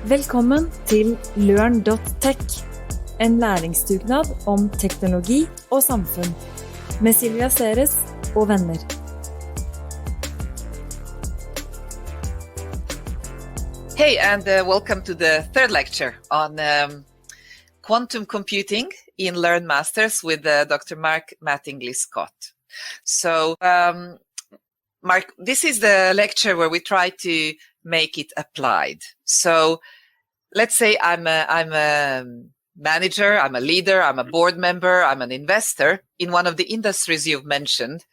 Velkommen til LØRN.tech, en læringsdugnad om teknologi og samfunn, med Silvija Ceres og venner. Hey, and welcome to the third lecture on quantum computing in Learn Masters with Dr. Mark Mattingly Scott. So, Mark, this is the lecture where we try to make it applied. So, let's say I'm a manager, I'm a leader, I'm a board member, I'm an investor in one of the industries you've mentioned,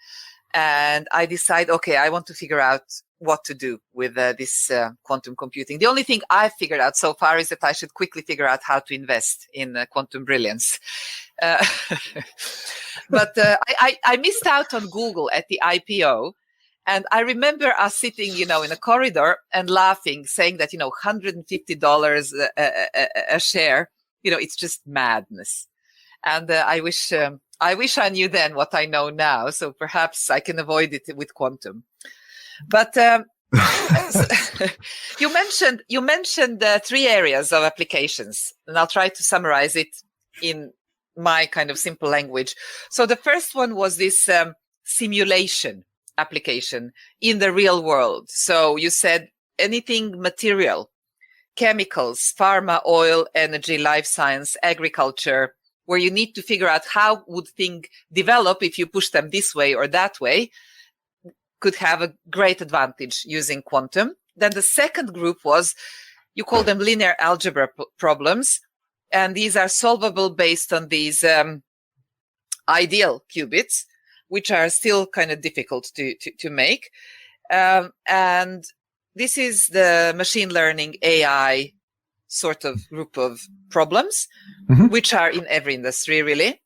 and I decide, okay, I want to figure out what to do with this quantum computing. The only thing I've figured out so far is that I should quickly figure out how to invest in quantum brilliance. But I missed out on Google at the IPO. And I remember us sitting, in a corridor and laughing, saying that, $150 a share, it's just madness. And I wish I knew then what I know now. So perhaps I can avoid it with quantum. But you mentioned 3 areas of applications, and I'll try to summarize it in my kind of simple language. So the first one was this simulation application in the real world. So you said anything material, chemicals, pharma, oil, energy, life science, agriculture, where you need to figure out how would things develop if you push them this way or that way, could have a great advantage using quantum. Then the second group was, you call them linear algebra problems, and these are solvable based on these ideal qubits, which are still kind of difficult to make. And this is the machine learning AI sort of group of problems, which are in every industry, really.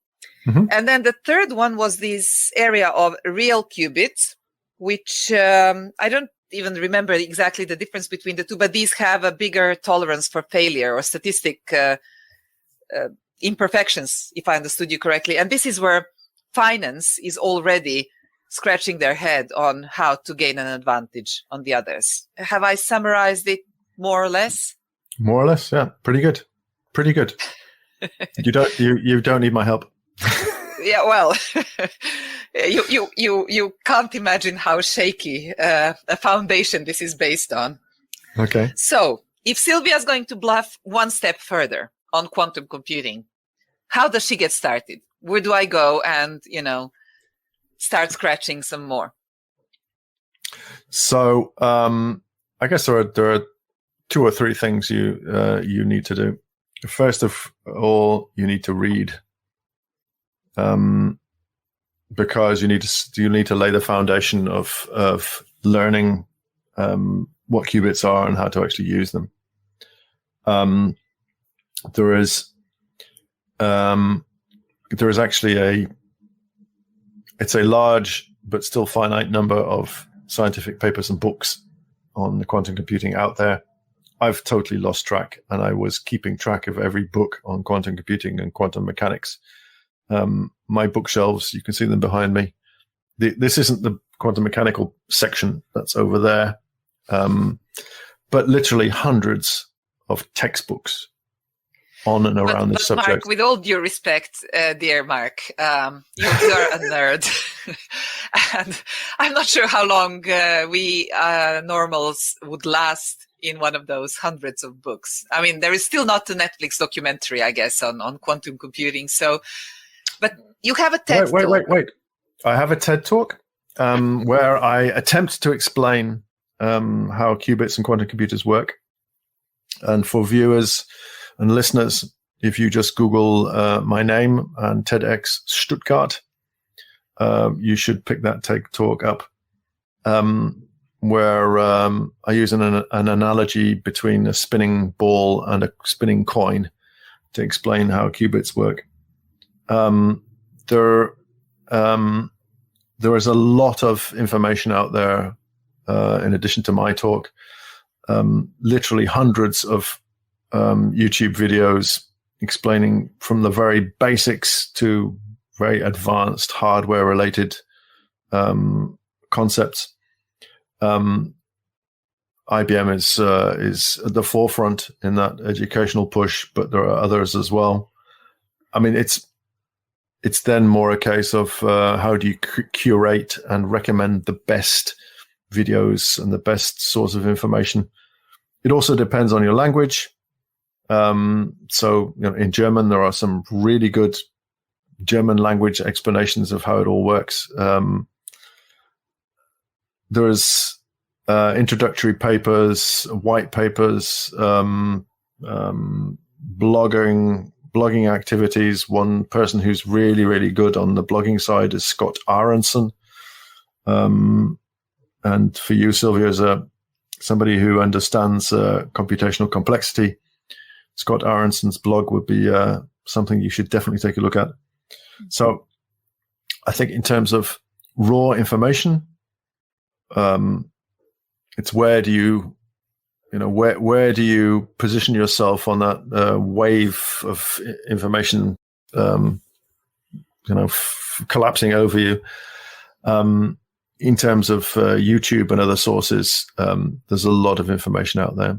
And then the third one was this area of real qubits, which I don't even remember exactly the difference between the two, but these have a bigger tolerance for failure or statistic imperfections, if I understood you correctly. And this is where finance is already scratching their head on how to gain an advantage on the others. Have I summarized it more or less? More or less, yeah. Pretty good. Pretty good. You don't need my help. Yeah, well, you can't imagine how shaky a foundation this is based on. Okay. So, if Silvia is going to bluff one step further on quantum computing, how does she get started? Where do I go and, start scratching some more? So, I guess there are 2 or 3 things you need to do. First of all, you need to read, because you need to lay the foundation of learning what qubits are and how to actually use them. There is actually it's a large but still finite number of scientific papers and books on the quantum computing out there. I've totally lost track, and I was keeping track of every book on quantum computing and quantum mechanics. My bookshelves, you can see them behind me. This isn't the quantum mechanical section that's over there, but literally hundreds of textbooks on and around this subject. Mark, with all due respect, dear Mark, you're a nerd. And I'm not sure how long we normals would last in one of those hundreds of books. I mean, there is still not a Netflix documentary, I guess, on quantum computing. So, but you have a TED talk. Wait. I have a TED talk where I attempt to explain how qubits and quantum computers work. And for viewers and listeners, if you just Google my name and TEDx Stuttgart, you should pick that TED talk up, where I use an analogy between a spinning ball and a spinning coin to explain how qubits work. There is a lot of information out there in addition to my talk, literally hundreds of YouTube videos explaining from the very basics to very advanced hardware-related concepts. IBM is at the forefront in that educational push, but there are others as well. I mean, it's then more a case of how do you curate and recommend the best videos and the best source of information. It also depends on your language. So, in German, there are some really good German language explanations of how it all works. There's introductory papers, white papers, blogging activities. One person who's really, really good on the blogging side is Scott Aronson. And for you, Silvia, as somebody who understands computational complexity, Scott Aronson's blog would be something you should definitely take a look at. So I think in terms of raw information, it's where do you position yourself on that wave of information, collapsing over you. In terms of YouTube and other sources, there's a lot of information out there.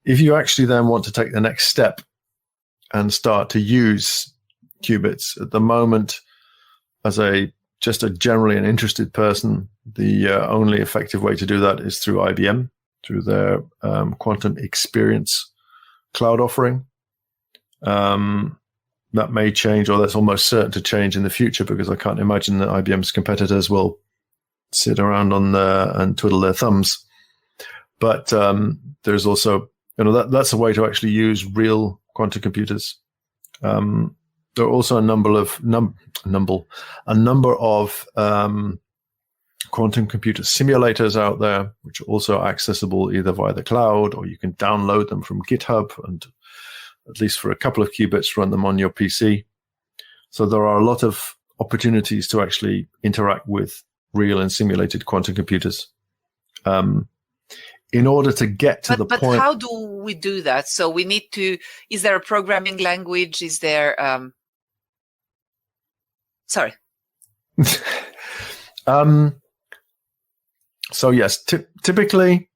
If you actually then want to take the next step and start to use qubits, at the moment, as just a generally an interested person, the only effective way to do that is through IBM, through their quantum experience cloud offering. That may change, or that's almost certain to change in the future, because I can't imagine that IBM's competitors will sit around and twiddle their thumbs. But there's also, that's a way to actually use real quantum computers. There are also a number of quantum computer simulators out there, which are also accessible either via the cloud, or you can download them from GitHub and, at least for a couple of qubits, run them on your PC. So there are a lot of opportunities to actually interact with real and simulated quantum computers. In order to get to the point... But how do we do that? So we need to... Is there a programming language? Is there... Sorry. So yes, typically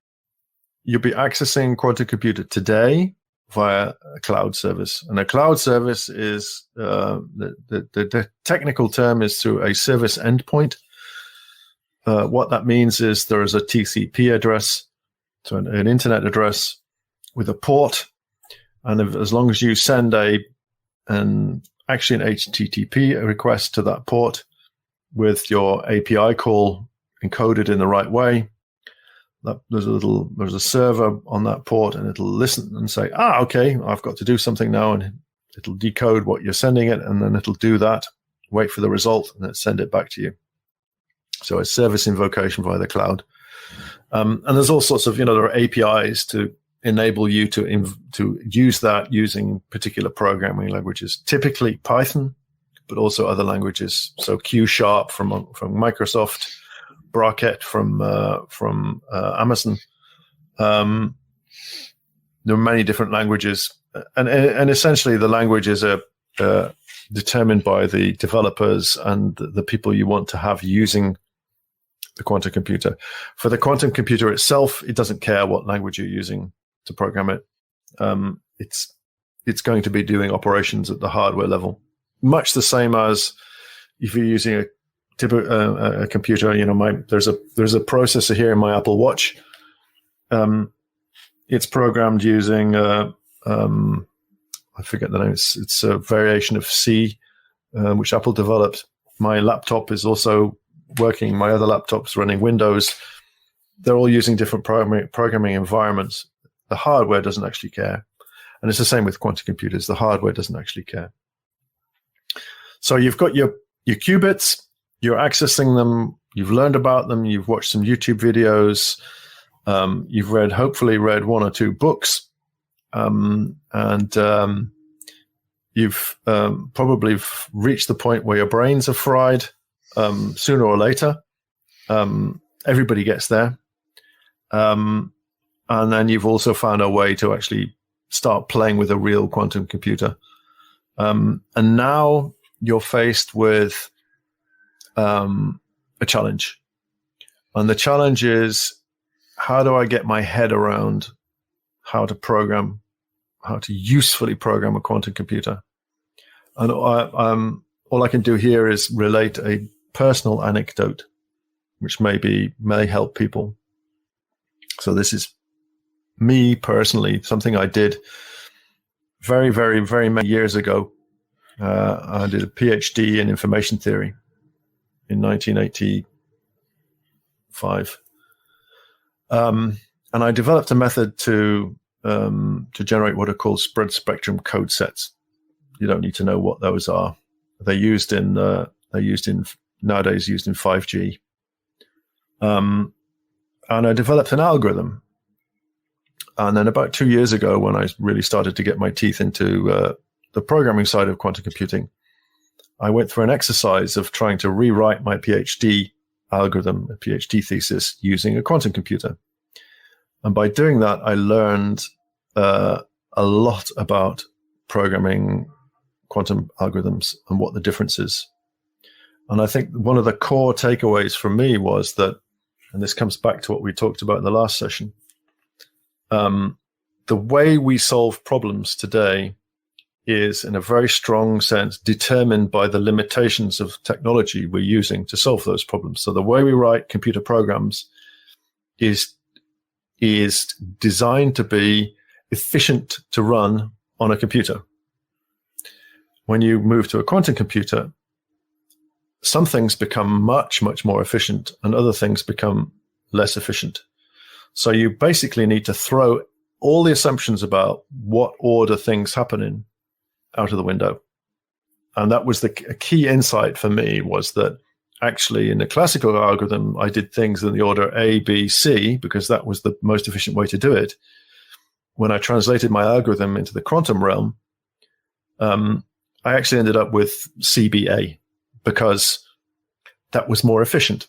you'll be accessing quantum computer today via a cloud service. And a cloud service is... the technical term is through a service endpoint. What that means is there is a TCP address, so an internet address with a port, and as long as you send an HTTP request to that port with your API call encoded in the right way, there's a server on that port, and it'll listen and say, okay, I've got to do something now, and it'll decode what you're sending it, and then it'll do that, wait for the result, and then send it back to you. So a service invocation via the cloud. And there's all sorts of, there are APIs to enable you to use that using particular programming languages, typically Python, but also other languages. So Q# from Microsoft, Braket from Amazon. There are many different languages, and essentially the language is determined by the developers and the people you want to have using the quantum computer. For the quantum computer itself, it doesn't care what language you're using to program it. It's going to be doing operations at the hardware level, much the same as if you're using a computer. There's a processor here in my Apple Watch. It's programmed using I forget the name. It's a variation of C, which Apple developed. My laptop is also working. My other laptop's running Windows. They're all using different programming environments. The hardware doesn't actually care. And it's the same with quantum computers. The hardware doesn't actually care. So you've got your qubits. You're accessing them. You've learned about them. You've watched some YouTube videos. You've hopefully read one or two books. And you've probably reached the point where your brains are fried. Sooner or later, everybody gets there. And then you've also found a way to actually start playing with a real quantum computer. And now you're faced with a challenge. And the challenge is, how do I get my head around how to usefully program a quantum computer? And all I can do here is relate a personal anecdote, which may help people. So this is me personally, something I did very, very, very many years ago. I did a PhD in information theory in 1985. And I developed a method to generate what are called spread spectrum code sets. You don't need to know what those are. They're used in nowadays used in 5G. And I developed an algorithm. And then about 2 years ago, when I really started to get my teeth into the programming side of quantum computing, I went through an exercise of trying to rewrite my PhD algorithm, a PhD thesis, using a quantum computer. And by doing that, I learned a lot about programming quantum algorithms and what the difference is. And I think one of the core takeaways for me was that, and this comes back to what we talked about in the last session, the way we solve problems today is, in a very strong sense, determined by the limitations of technology we're using to solve those problems. So the way we write computer programs is designed to be efficient to run on a computer. When you move to a quantum computer, some things become much, much more efficient and other things become less efficient. So you basically need to throw all the assumptions about what order things happen in out of the window. And that was a key insight for me, was that actually in the classical algorithm, I did things in the order A, B, C, because that was the most efficient way to do it. When I translated my algorithm into the quantum realm, I actually ended up with CBA because that was more efficient.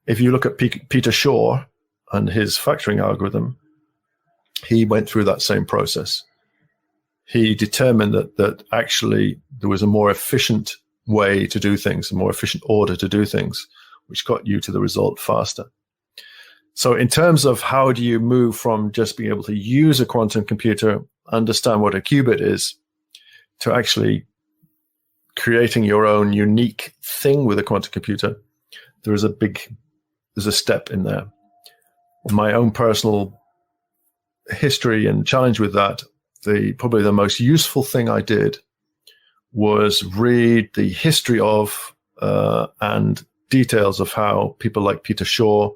If you look at Peter Shaw and his factoring algorithm, he went through that same process. He determined that actually there was a more efficient way to do things, a more efficient order to do things, which got you to the result faster. So in terms of how do you move from just being able to use a quantum computer, understand what a qubit is, to actually creating your own unique thing with a quantum computer, there's a step in there. My own personal history and challenge with that, probably the most useful thing I did was read the history of and details of how people like Peter Shaw,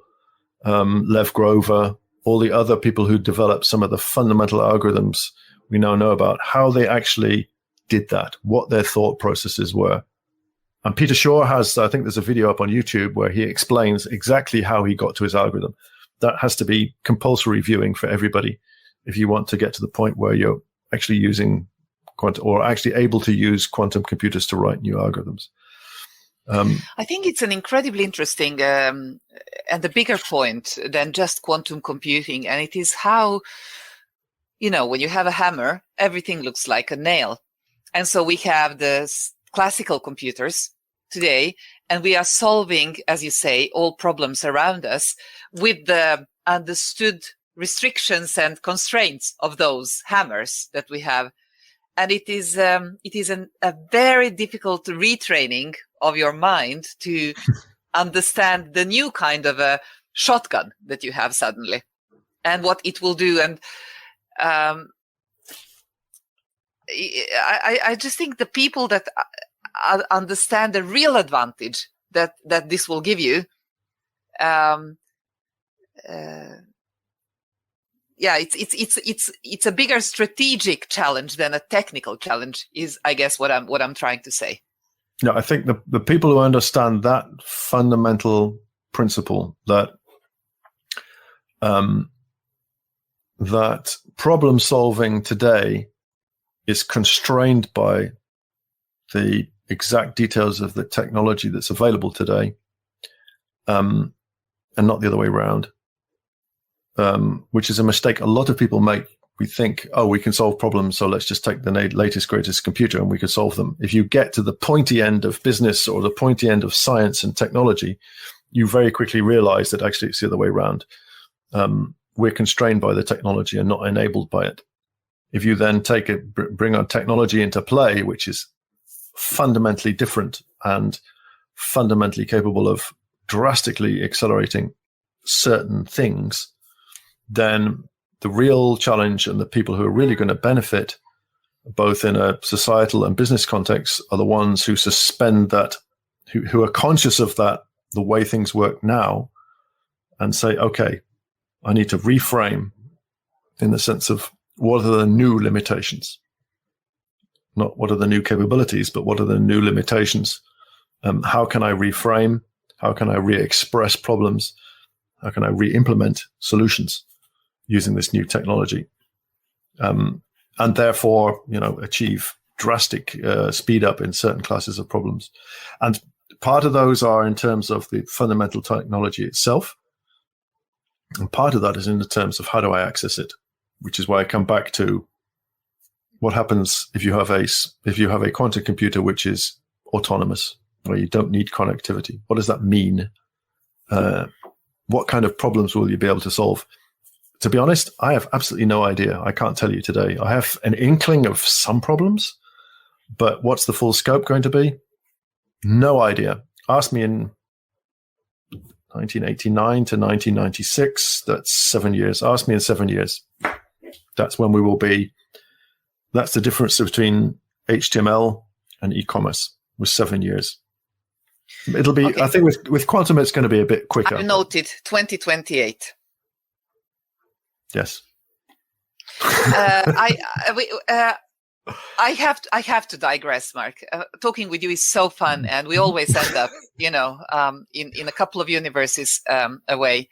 Lev Grover, all the other people who developed some of the fundamental algorithms we now know about, how they actually did that, what their thought processes were. And Peter Shaw has, I think there's a video up on YouTube where he explains exactly how he got to his algorithm. That has to be compulsory viewing for everybody if you want to get to the point where you're actually using or actually able to use quantum computers to write new algorithms. I think it's an incredibly interesting and a bigger point than just quantum computing. And it is how, when you have a hammer, everything looks like a nail. And so we have the classical computers today, and we are solving, as you say, all problems around us with the understood restrictions and constraints of those hammers that we have. And it is a very difficult retraining of your mind to understand the new kind of a shotgun that you have suddenly and what it will do. And I just think the people that understand the real advantage that this will give you, it's a bigger strategic challenge than a technical challenge, is, I guess, what I'm trying to say. No, I think the people who understand that fundamental principle, that that problem solving today is constrained by the exact details of the technology that's available today, and not the other way around, which is a mistake a lot of people make. We think, we can solve problems, so let's just take the latest, greatest computer and we can solve them. If you get to the pointy end of business or the pointy end of science and technology, you very quickly realize that actually it's the other way around. we're constrained by the technology and not enabled by it. If you then bring our technology into play, which is fundamentally different and fundamentally capable of drastically accelerating certain things, then the real challenge and the people who are really going to benefit, both in a societal and business context, are the ones who suspend that, who are conscious of that, the way things work now, and say, okay, I need to reframe in the sense of what are the new limitations? Not what are the new capabilities, but what are the new limitations? How can I reframe? How can I re-express problems? How can I re-implement solutions using this new technology? And therefore, achieve drastic speed up in certain classes of problems. And part of those are in terms of the fundamental technology itself. And part of that is in the terms of how do I access it, which is why I come back to what happens if you have a quantum computer which is autonomous, where you don't need connectivity. What does that mean? What kind of problems will you be able to solve? To be honest, I have absolutely no idea. I can't tell you today. I have an inkling of some problems, but what's the full scope going to be? No idea. Ask me in 1989 to 1996. That's 7 years. Ask me in 7 years. That's when we will be. That's the difference between HTML and e-commerce, with 7 years. It'll be, okay. I think with quantum, it's going to be a bit quicker. I've noted 2028. Yes. I have to digress, Mark. Talking with you is so fun, and we always end up, in a couple of universes away.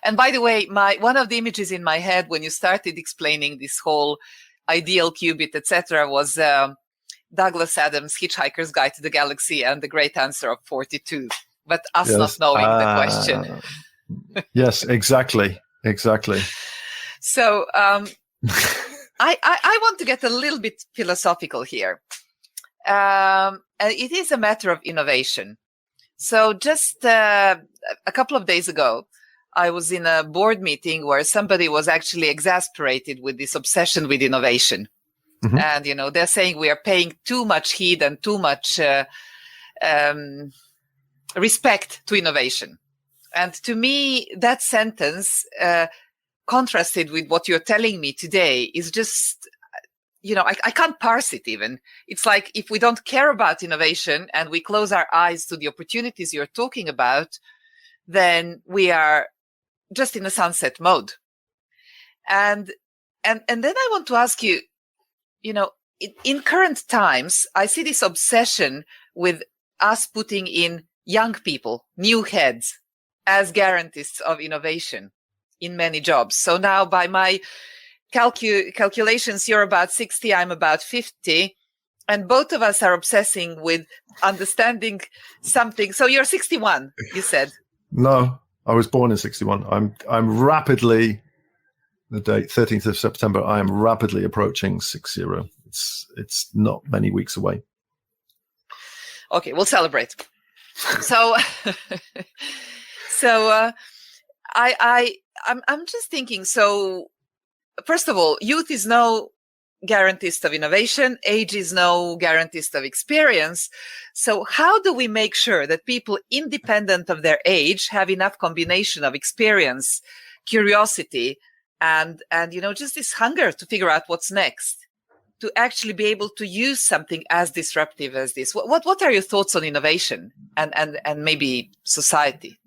And by the way, one of the images in my head when you started explaining this whole ideal qubit, etc., was Douglas Adams' Hitchhiker's Guide to the Galaxy and the great answer of 42. But us not knowing the question. Yes, exactly. So I want to get a little bit philosophical here. It is a matter of innovation. So just a couple of days ago, I was in a board meeting where somebody was actually exasperated with this obsession with innovation. Mm-hmm. And, they're saying we are paying too much heed and too much respect to innovation. And to me, that sentence contrasted with what you're telling me today is just, I can't parse it even. It's like if we don't care about innovation and we close our eyes to the opportunities you're talking about, then we are just in a sunset mode. And then I want to ask you, in current times, I see this obsession with us putting in young people, new heads, as guarantees of innovation in many jobs. So now by my calculations, you're about 60, I'm about 50, and both of us are obsessing with understanding something. So you're 61, you said. No, I was born in 61. I'm rapidly, the date 13th of September, I am rapidly approaching 60. It's not many weeks away. Okay, we'll celebrate. So I'm just thinking, so first of all, youth is no guarantees of innovation, age is no guarantees of experience. So how do we make sure that people, independent of their age, have enough combination of experience, curiosity, and just this hunger to figure out what's next, to actually be able to use something as disruptive as this? What are your thoughts on innovation and maybe society?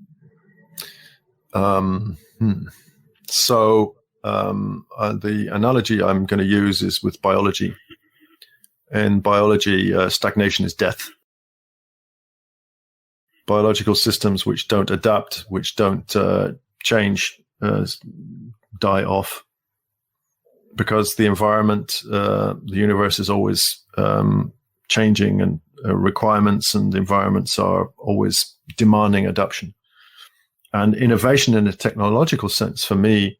So the analogy I'm going to use is with biology. In biology, stagnation is death. Biological systems which don't adapt, which don't change, die off, because the environment, the universe is always changing, and requirements and environments are always demanding adaptation. And innovation in a technological sense, for me,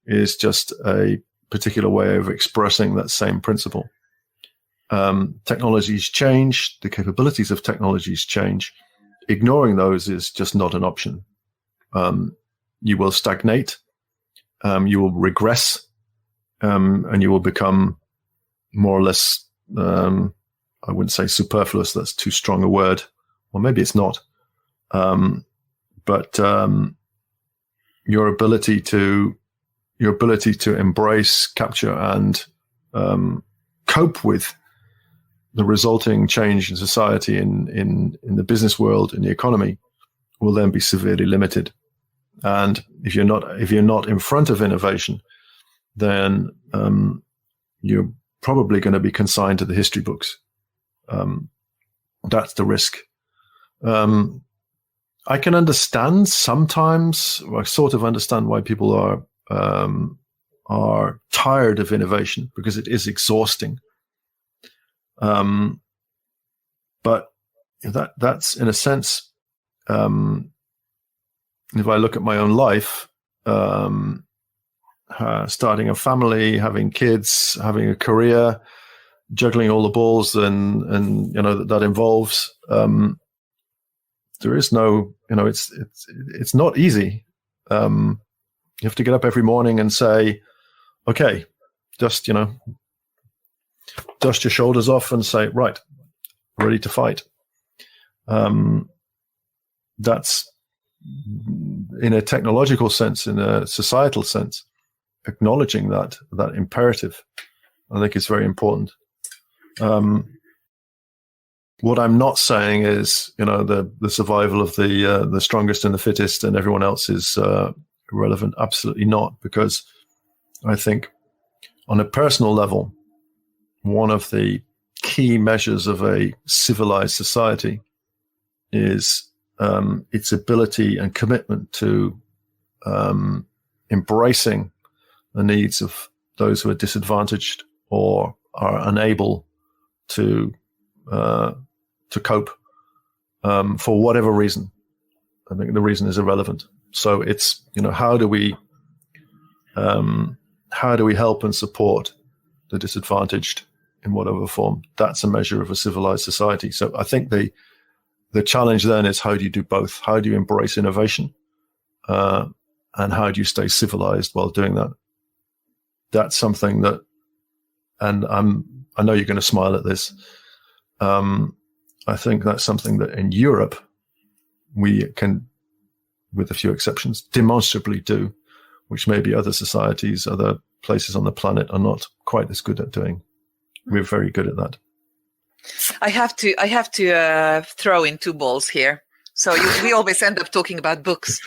is just a particular way of expressing that same principle. Technologies change, the capabilities of technologies change. Ignoring those is just not an option. You will stagnate, you will regress, and you will become more or less, I wouldn't say superfluous, that's too strong a word, or maybe it's not. But your ability to embrace, capture, and cope with the resulting change in society, in the business world, in the economy, will then be severely limited. And if you're not in front of innovation, then you're probably going to be consigned to the history books. That's the risk. I can understand sometimes, or I sort of understand why people are tired of innovation, because it is exhausting. But that's in a sense, if I look at my own life, starting a family, having kids, having a career, juggling all the balls and that involves, there is no, it's not easy. You have to get up every morning and say, okay, dust your shoulders off and say, right, ready to fight. That's, in a technological sense, in a societal sense, acknowledging that imperative, I think is very important. What I'm not saying is, the survival of the strongest and the fittest and everyone else is irrelevant. Absolutely not, because I think on a personal level, one of the key measures of a civilized society is its ability and commitment to embracing the needs of those who are disadvantaged or are unable to cope for whatever reason. I think the reason is irrelevant. So it's, how do we help and support the disadvantaged in whatever form? That's a measure of a civilized society. So I think the challenge then is, how do you do both? How do you embrace innovation? And how do you stay civilized while doing that? That's something that, and I know you're going to smile at this. I think that's something that in Europe we can, with a few exceptions, demonstrably do, which maybe other societies, other places on the planet are not quite as good at doing. We're very good at that. I have to throw in two balls here. So we always end up talking about books,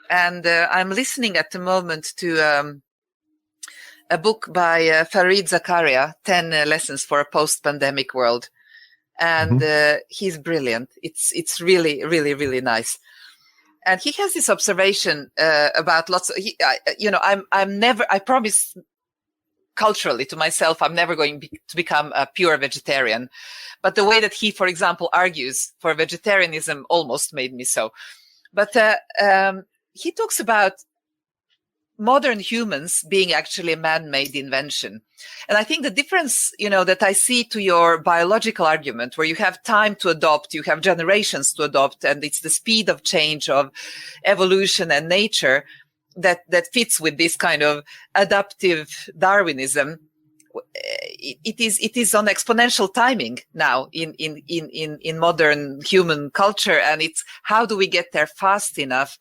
and I'm listening at the moment to a book by Fareed Zakaria, 10 Lessons for a Post-Pandemic World, and he's brilliant. It's really, really, really nice. And he has this observation about lots of, I promise culturally to myself, I'm never going to become a pure vegetarian. But the way that he, for example, argues for vegetarianism almost made me so. But he talks about modern humans being actually a man-made invention. And I think the difference, that I see to your biological argument, where you have time to adopt, you have generations to adopt, and it's the speed of change of evolution and nature that fits with this kind of adaptive Darwinism. It is on exponential timing now in modern human culture, and it's how do we get there fast enough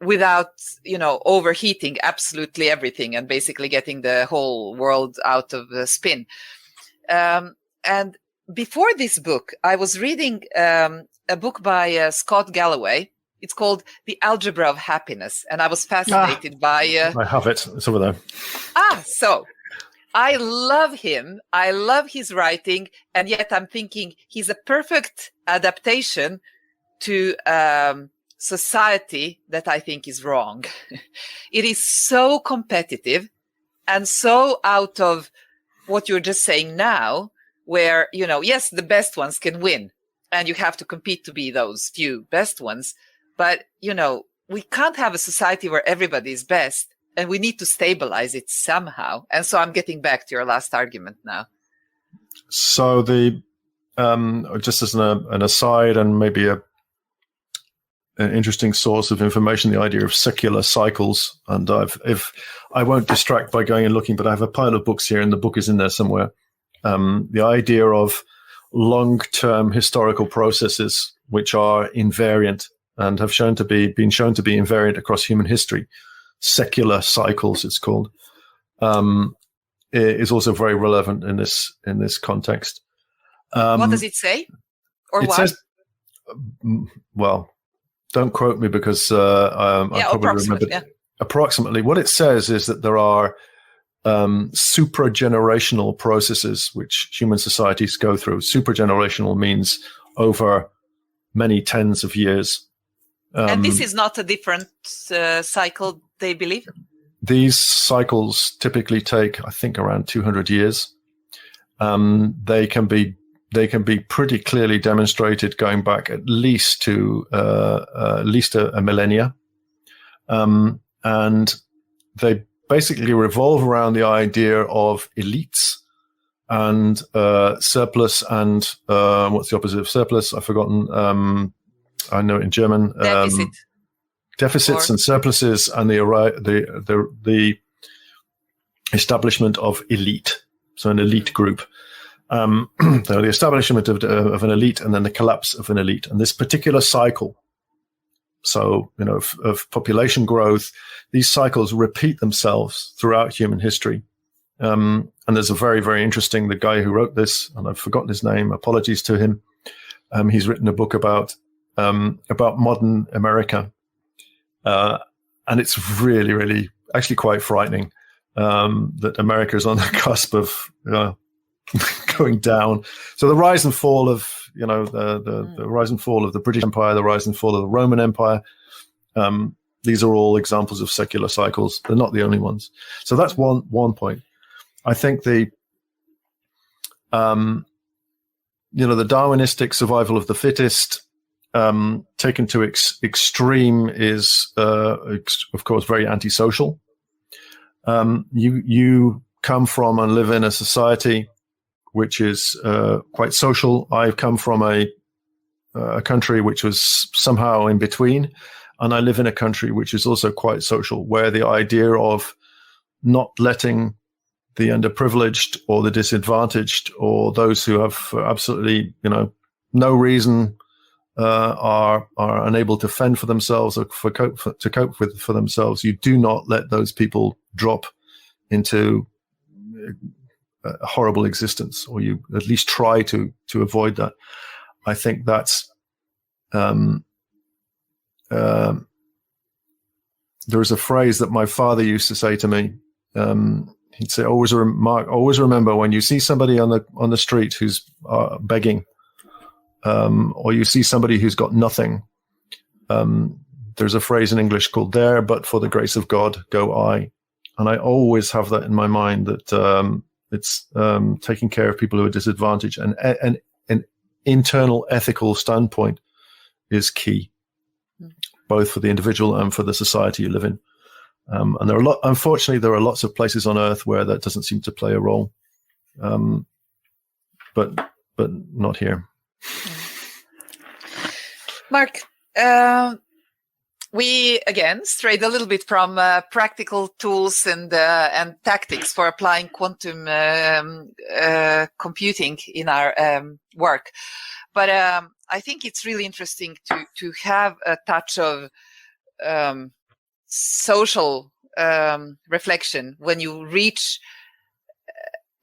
without overheating absolutely everything and basically getting the whole world out of spin. And before this book, I was reading a book by Scott Galloway. It's called The Algebra of Happiness. And I was fascinated by... I have it. It's over there. So I love him. I love his writing. And yet I'm thinking he's a perfect adaptation to society that I think is wrong. It is so competitive and so out of what you're just saying now, where, yes, the best ones can win and you have to compete to be those few best ones. But, we can't have a society where everybody is best, and we need to stabilize it somehow. And so I'm getting back to your last argument now. So just as an aside and maybe interesting source of information, the idea of secular cycles. And if I won't distract by going and looking, but I have a pile of books here, and the book is in there somewhere. The idea of long-term historical processes which are invariant and have been shown to be invariant across human history. Secular cycles, it's called, is also very relevant in this context. What does it say, or it why? Says, well, don't quote me because I probably remember. Yeah. Approximately, what it says is that there are supragenerational processes which human societies go through. Supragenerational means over many tens of years. And this is not a different cycle, they believe? These cycles typically take, I think, around 200 years. They can be pretty clearly demonstrated going back at least a millennia. And they basically revolve around the idea of elites and surplus and what's the opposite of surplus? I've forgotten. I know it in German. Deficits and surpluses, and the establishment of elite. So an elite group. So the establishment of an elite, and then the collapse of an elite, and this particular cycle. So, of population growth, these cycles repeat themselves throughout human history. And there's a very, very interesting, the guy who wrote this, and I've forgotten his name, apologies to him. He's written a book about modern America. And it's really, really actually quite frightening, that America is on the cusp of, going down. So the rise and fall of, the rise and fall of the British Empire, the rise and fall of the Roman Empire. These are all examples of secular cycles. They're not the only ones. So that's one point. I think the Darwinistic survival of the fittest, taken to extreme, is, of course, very antisocial. You come from and live in a society which is quite social. I've come from a country which was somehow in between, and I live in a country which is also quite social, where the idea of not letting the underprivileged or the disadvantaged or those who have absolutely, no reason are unable to fend for themselves or to cope with for themselves. You do not let those people drop into a horrible existence, or you at least try to avoid that. I think that's there is a phrase that my father used to say to me. He'd say, always remember, when you see somebody on the street who's begging, or you see somebody who's got nothing, there's a phrase in English called, "There, but for the grace of God, go I." And I always have that in my mind, that it's taking care of people who are disadvantaged, and an internal ethical standpoint is key, both for the individual and for the society you live in. And unfortunately, there are lots of places on Earth where that doesn't seem to play a role, but not here. Mark, we again strayed a little bit from practical tools and tactics for applying quantum computing in our work, but I think it's really interesting to have a touch of social reflection when you reach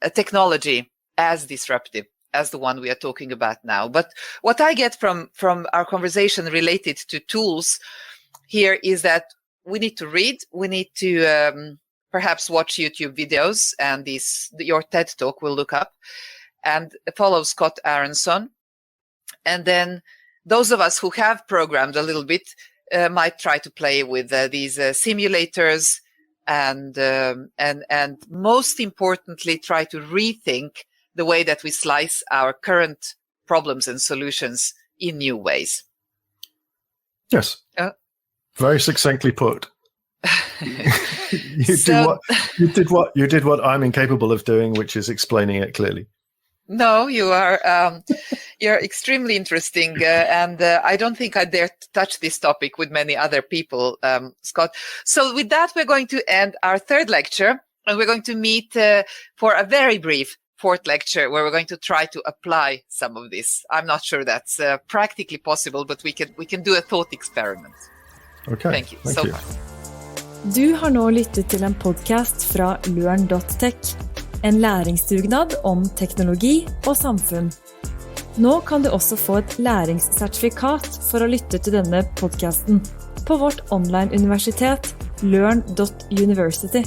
a technology as disruptive as the one we are talking about now. But what I get from our conversation related to tools here is that we need to read, we need to perhaps watch YouTube videos, and your TED Talk we'll look up, and follow Scott Aronson. And then those of us who have programmed a little bit might try to play with these simulators, and most importantly, try to rethink the way that we slice our current problems and solutions in new ways. Yes. Very succinctly put. You did what I'm incapable of doing, which is explaining it clearly. No, you're extremely interesting, and I don't think I dare touch this topic with many other people, Scott. So with that, we're going to end our third lecture, and we're going to meet for a very brief fourth lecture where we're going to try to apply some of this. I'm not sure that's practically possible, but we can do a thought experiment. Okay. Thank you so much. Du har nå lyttet til en podcast fra LØRN.tech, en læringsdugnad om teknologi og samfunn. Nå kan du også få et læringssertifikat for å lytte til denne podcasten på vårt online universitet LØRN&nbsp.